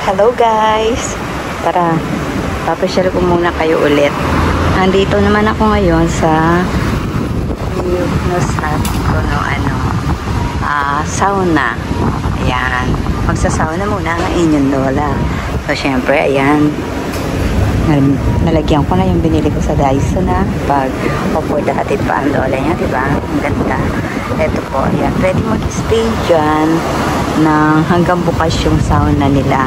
Hello guys! Tara, papasyal ko muna kayo ulit. Andito naman ako ngayon sa sauna. Ayan. Magsasauna muna ang inyong lola. So, syempre, ayan. Nalagyan ko na yung binili ko sa Daiso na pag hatid pa ang lola niya, diba? Ang ganda. Ito po, ayan. Pwede mag-stay dyan na hanggang bukas yung sauna nila.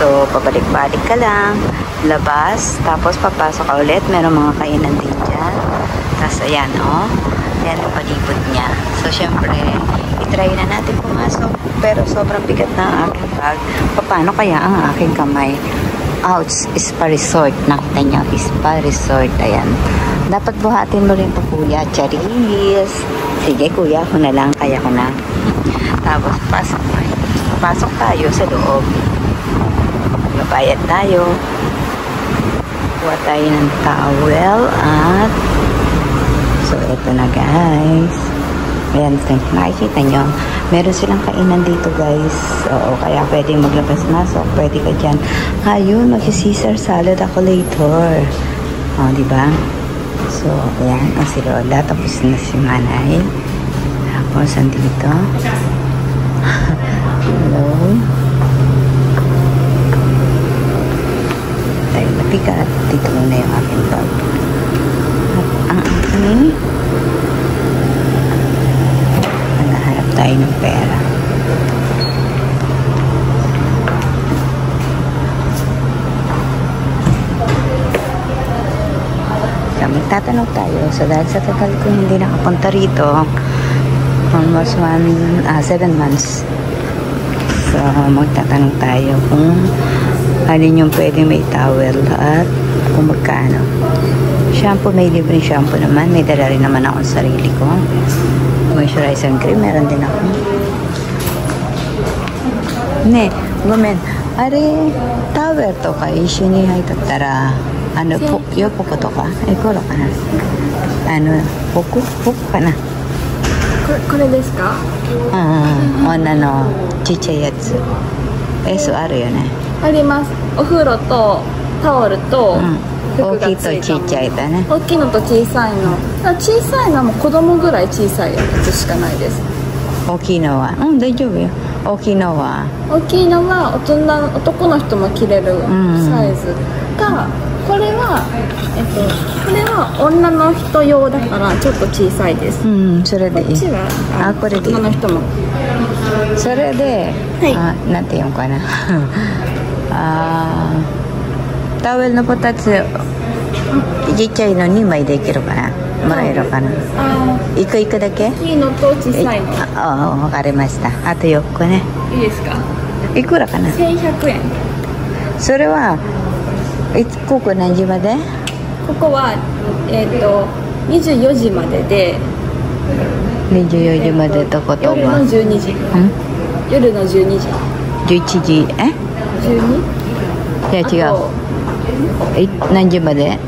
So, pabalik-balik ka lang, labas, tapos papasok ka ulit. Meron mga kainan din dyan. Tapos, ayan, oh. Ayan ang palibot niya. So, syempre, itry na natin pumasok. Pero sobrang bigat na ang aking bag. Paano kaya ang aking kamay? Ouch, Spa Resort. Nakita niyo, Spa Resort. Ayan. Dapat buhatin mo rin po, kuya. Charis. Sige, kuya, ako na lang. Kaya ko na. Tapos, pasok tayo sa loob. Magbayad tayo. Kuha tayo ng towel at so, ito na guys. Ayan, nakikita nyo. Meron silang kainan dito guys. Oo, kaya pwedeng maglabas-masok. Pwede ka dyan. Ayun, mag-Caesar salad ako later. O, diba? So, ayan, ang si Lola. Tapos na si Manay. Tapos, andito. Hello. Tayo napigat. Dito muna yung aking bag. At ang aking naghahanap tayo ng pera. So, magtatanong tayo. So, dahil sa tagal ko hindi nakapunta rito, almost 7 months. So, magtatanong tayo kung alin yung pwedeng may towel at kung magkano. Shampoo, may libreng shampoo naman. May dala rin naman akong sarili ko. Moisturizing cream, meron din ako. Ne, gomen. Are, towel to ka. Ishini hai tattara. Ano, yopuko to ka? Kuro ka na. Ano, puku ka na. これですか? Ona no, chichai yatsu. Eso aru yo ne. あります。お風呂とタオルと服が大きいとついたもの。ちっちゃいだね。大きいのと小さいの。小さいのはもう子供ぐらい小さいやつしかないです。大きいのは大丈夫よ。大きいのは大きいのは男の人も着れるサイズが、これは女の人用だからちょっと小さいです。それでいい。こっちはこれでいい。女の人も。それで、なんていうのかな。タオルの2つちっちゃいの2枚できるかな。もらえるかな。1個だけ？大きいのと小さいの。わかりました。あと4個ね。いいですか？いくらかな。1100円。それはここ何時まで？ここは24時までで。24時までってことは夜の12時。夜の12時。11時12？いや違う。何時まで？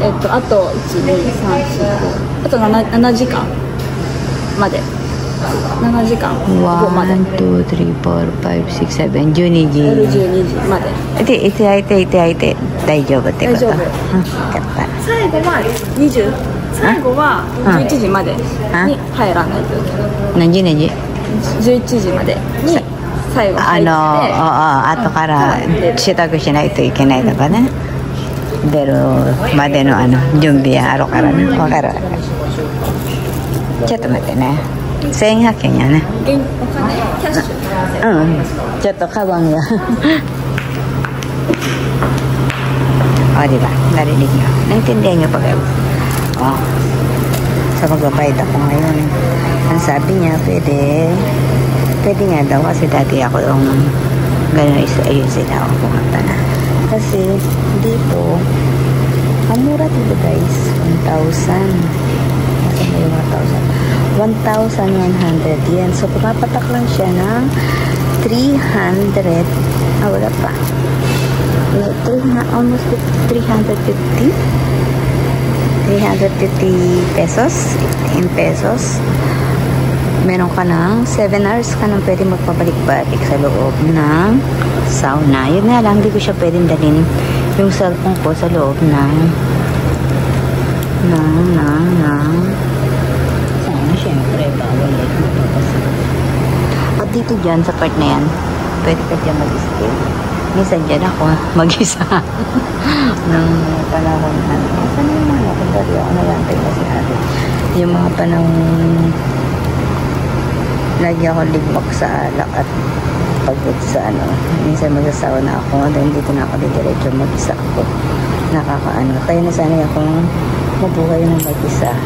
あと1、2、3、4、5あと7時間まで。7時間後まで。1、2、3、4、5、6、7、12時。夜12時まで。で、いて空いて大丈夫ってこと？大丈夫。よかった。最後は11時までに入らないといけない。何時？11時までに最後入って。後から支度しないといけないとかね。出るまでの準備あるからね。わかる。ちょっと待ってね。1100円やね。お金キャッシュ。ちょっとカバンが。di ba? Narinig nyo. Naintindihan nyo pa kayo. So magbabayad ako ngayon. Ang sabi niya, pwede nga daw kasi dati ako yung gano'n ayun sila ako pumunta na. Kasi dito, ang mura dito guys, 1,100 yen. So pumapatak lang siya ng 300, wala pa. Almost 350 pesos in pesos. meron ka ng 7 hours ka nang pwede magpabalik-balik sa loob ng sauna. Yun nga lang, hindi ko siya pwedeng dalhin yung cellphone ko sa loob ng sauna. Siyempre, bawal ito. At dito dyan, sa part na yan, pwede ka dyan mag-stay. Minsan dyan ako mag-isa ng panahon. Saan yung mga nakagari ako nalantay kasi ate. Yung mga panahon lagi ako ligmak sa alak at pagod sa ano. Minsan magsasawa na ako. Dahil dito na ako didiretso mag-isa ako. Nakakaano. Kaya nasanay akong mabuhay ng mag-isa.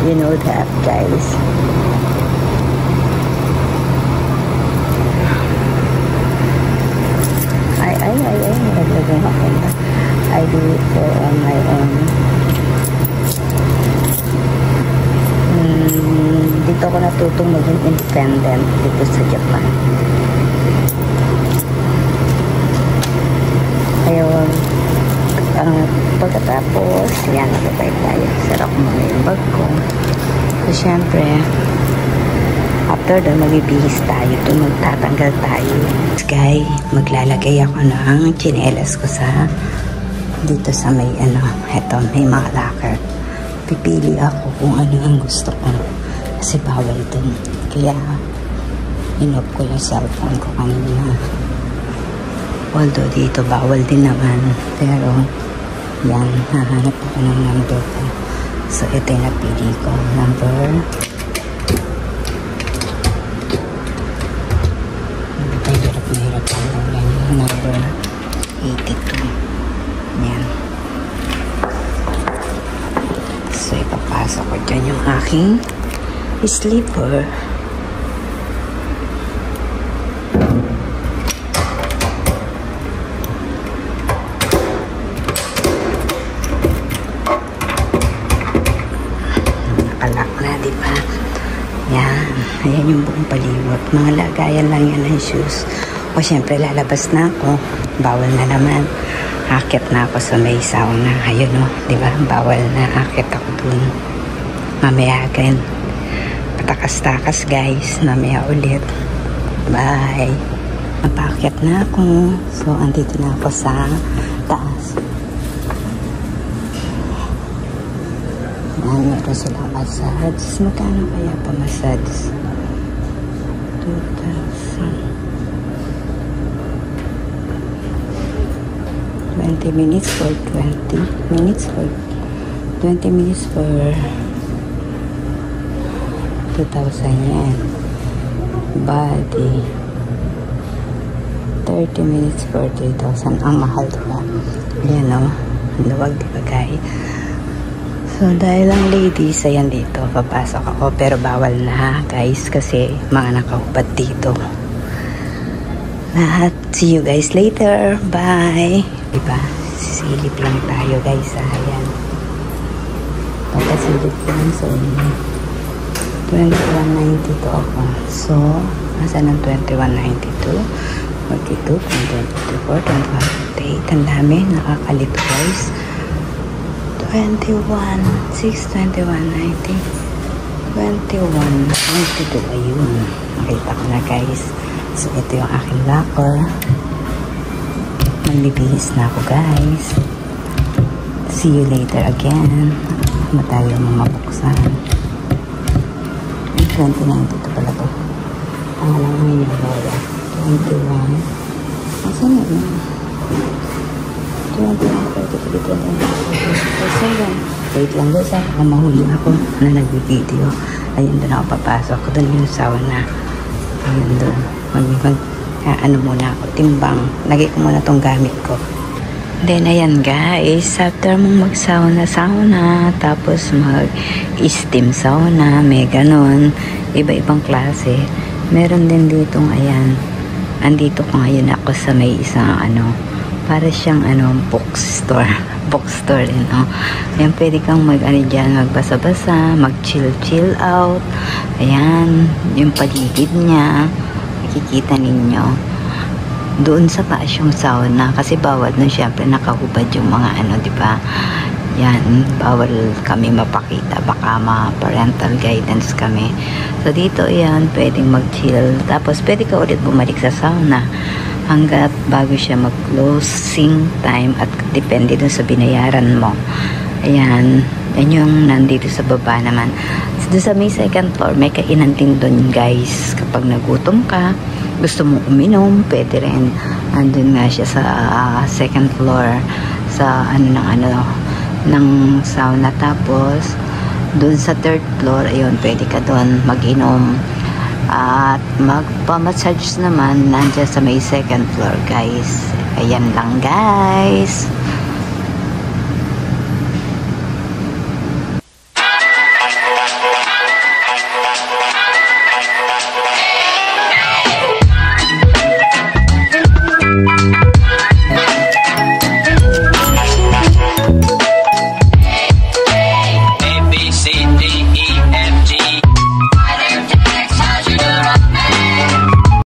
You know that, guys. Nalaglagan ako na. I do it for on my own. Dito ako natutong maging independent dito sa Japan. Kaya pagkatapos, yan, nakapay tayo. Sarap mo na yung bag ko. So, syempre, after doon, magbibihis tayo. Doon, magtatanggal tayo. Guys, maglalagay ako ng tsinelas ko sa dito sa may eto, may mga locker. Pipili ako kung ano ang gusto ko. Kasi bawal doon. Kaya, inop ko yung cellphone ko kanina. Although dito, bawal din naman. Pero, yan, hahanap ako ng number ko. So, ito yung napili ko. Number number 82. Yan. So, ipapasok ko dyan yung aking sleeper. Nakalak na, diba? Yan. Ayan yung buong palibot. Mga lagayan lang yan ng shoes. O, syempre, lalabas na ako. Bawal na naman. Akit na ako sa may sauna. Ayun, o. Diba? Bawal na. Akit ako dun. Mamaya again. Patakas-takas, guys. Mamaya ulit. Bye. Mapakit na ako. So, andito na ako sa taas. Meron silang massage. Magkano kaya pa massage? 2,000. 20 minutes for 20 minutes for 20 minutes for 2,000 yen. Body 30 minutes for 3,000. Ang mahal, diba? Yan, o. Luwag, diba, guys? So, dahil lang ladies, ayan dito, papasok ako. Pero bawal na, guys, kasi mga nakahubad dito. Lahat. See you guys later. Bye. Diba? Silip lang tayo, guys. Ayan. Papasilip lang. So, 21.92 ako. So, nasa ng 21.92? 42, 24, 25, 28. Ang dami. Nakakalito, guys. 21, 6, 21, 90, 21, 92. Ayun. Nakita ko na, guys. So, ito yung aking locker. Magbibihis na ako, guys. See you later again. Ano tayo mamabuksan? 29 ito pala to. Ang alam mo yung lola. 21. Asan na yun? 21, 32, 21. Wait lang guys, baka mahuli ako na nag-video. Ayun, doon ako papasok. Doon yung sauna. Ayun doon. Ano muna ako, timbang. Lagay ko muna tong gamit ko. Then, ayan guys, after mong mag-sauna, tapos mag-steam sauna, may ganon, iba-ibang klase. Meron din ditong, ayan, andito ko ngayon ako sa may isang, para siyang, bookstore. Bookstore din, Ayan, pwede kang dyan, magbasa-basa, mag-chill out. Ayan, yung paligid niya. Makikita ninyo doon sa taas yung sauna kasi bawal nun syempre nakahubad yung mga diba Yan, bawal kami mapakita, baka ma-parental guidance kami. So dito yan, pwedeng mag-chill. Tapos pwede ka ulit bumalik sa sauna hanggat bago siya mag-closing time at depende dun sa binayaran mo. Ayan, yan yung nandito sa baba naman. Doon sa may second floor, may kainan din doon guys. Kapag nagutom ka, gusto mong uminom, pwede rin. Andun nga siya sa second floor sa ng sauna. Tapos doon sa third floor, ayun, pwede ka doon mag-inom. At magpa-massage naman nandiyan sa may second floor guys. Ayan lang guys.